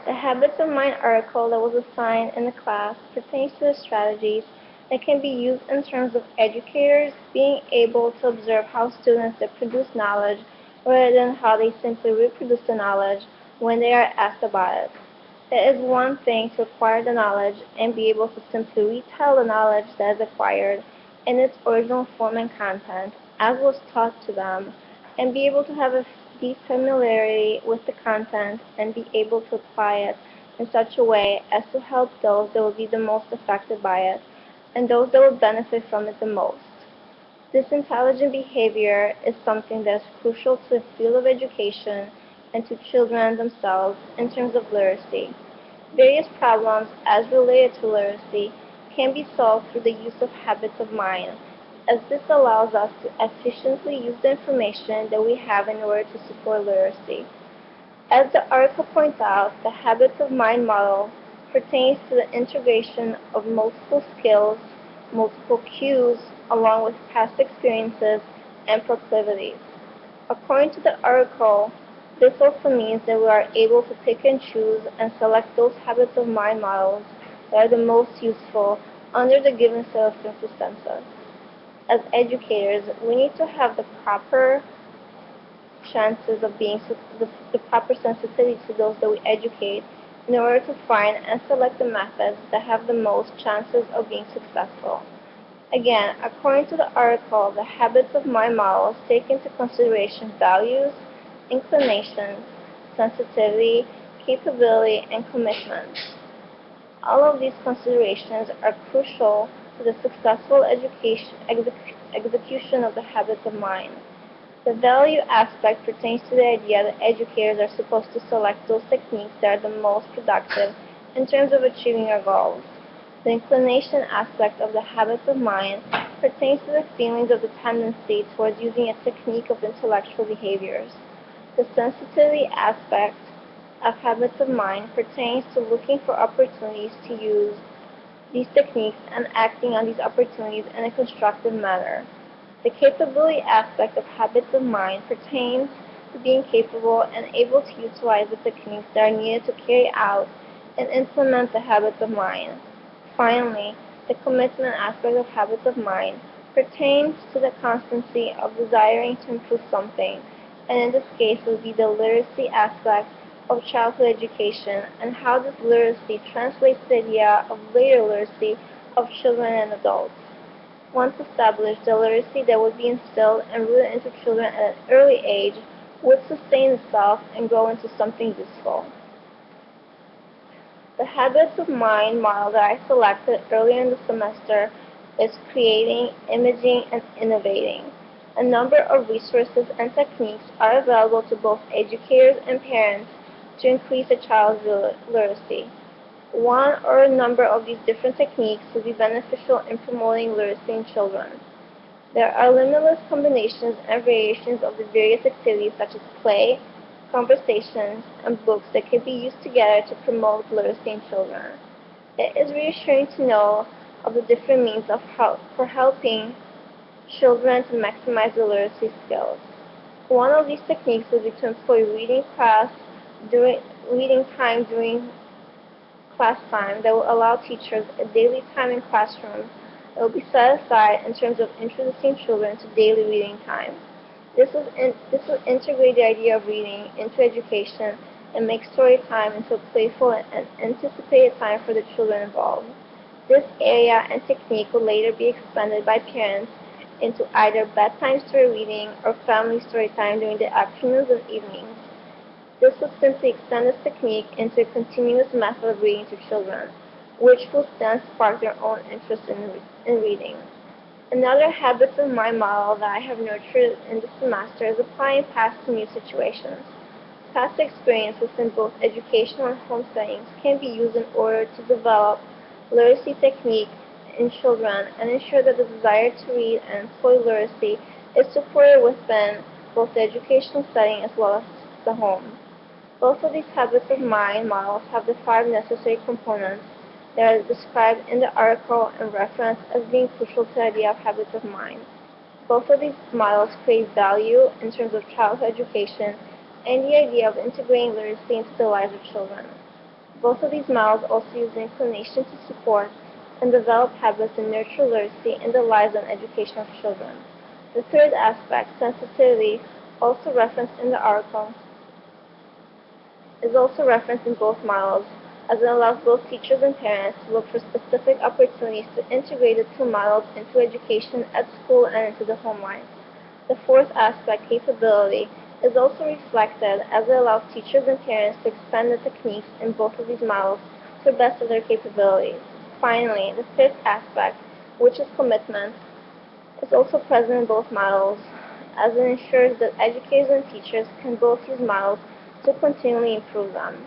The Habits of Mind article that was assigned in the class pertains to the strategies that can be used in terms of educators being able to observe how students that produce knowledge rather than how they simply reproduce the knowledge when they are asked about it. It is one thing to acquire the knowledge and be able to simply retell the knowledge that is acquired in its original form and content, as was taught to them, and be able to have a deep familiarity with the content and be able to apply it in such a way as to help those that will be the most affected by it and those that will benefit from it the most. This intelligent behavior is something that is crucial to the field of education and to children themselves in terms of literacy. Various problems as related to literacy can be solved through the use of habits of mind, as this allows us to efficiently use the information that we have in order to support literacy. As the article points out, the habits of mind model pertains to the integration of multiple skills, multiple cues, along with past experiences and proclivities. According to the article, this also means that we are able to pick and choose and select those habits of mind models that are the most useful under the given set of circumstances. As educators, we need to have the proper chances of being the proper sensitivity to those that we educate in order to find and select the methods that have the most chances of being successful. Again, according to the article, the habits of mind models take into consideration values, inclinations, sensitivity, capability, and commitment. All of these considerations are crucial to the successful execution of the habits of mind. The value aspect pertains to the idea that educators are supposed to select those techniques that are the most productive in terms of achieving our goals. The inclination aspect of the habits of mind pertains to the feelings of the tendency towards using a technique of intellectual behaviors. The sensitivity aspect of habits of mind pertains to looking for opportunities to use these techniques and acting on these opportunities in a constructive manner. The capability aspect of habits of mind pertains to being capable and able to utilize the techniques that are needed to carry out and implement the habits of mind. Finally, the commitment aspect of habits of mind pertains to the constancy of desiring to improve something, and in this case would be the literacy aspect of childhood education and how this literacy translates to the idea of later literacy of children and adults. Once established, the literacy that would be instilled and rooted into children at an early age would sustain itself and grow into something useful. The habits of mind model that I selected earlier in the semester is creating, imaging, and innovating. A number of resources and techniques are available to both educators and parents to increase a child's literacy. One or a number of these different techniques will be beneficial in promoting literacy in children. There are limitless combinations and variations of the various activities such as play, conversations, and books that can be used together to promote literacy in children. It is reassuring to know of the different means for helping children to maximize their literacy skills. One of these techniques would be to employ reading time during class time that will allow teachers a daily time in classroom that will be set aside in terms of introducing children to daily reading time. This will integrate the idea of reading into education and make story time into a playful and anticipated time for the children involved. This area and technique will later be expanded by parents into either bedtime story reading or family story time during the afternoons and evenings. This would simply extend this technique into a continuous method of reading to children, which will then spark their own interest in reading. Another habits of mind model that I have nurtured in this semester is applying past to new situations. Past experience within both educational and home settings can be used in order to develop literacy technique in children and ensure that the desire to read and employ literacy is supported within both the educational setting as well as the home. Both of these habits of mind models have the 5 necessary components that are described in the article and referenced as being crucial to the idea of habits of mind. Both of these models create value in terms of childhood education and the idea of integrating literacy into the lives of children. Both of these models also use the inclination to support and develop habits and nurture literacy in the lives and education of children. The third aspect, sensitivity, also referenced in the article, is also referenced in both models, as it allows both teachers and parents to look for specific opportunities to integrate the two models into education at school and into the home life. The fourth aspect, capability, is also reflected as it allows teachers and parents to expand the techniques in both of these models to the best of their capabilities. Finally, the fifth aspect, which is commitment, is also present in both models, as it ensures that educators and teachers can both use models to continually improve them.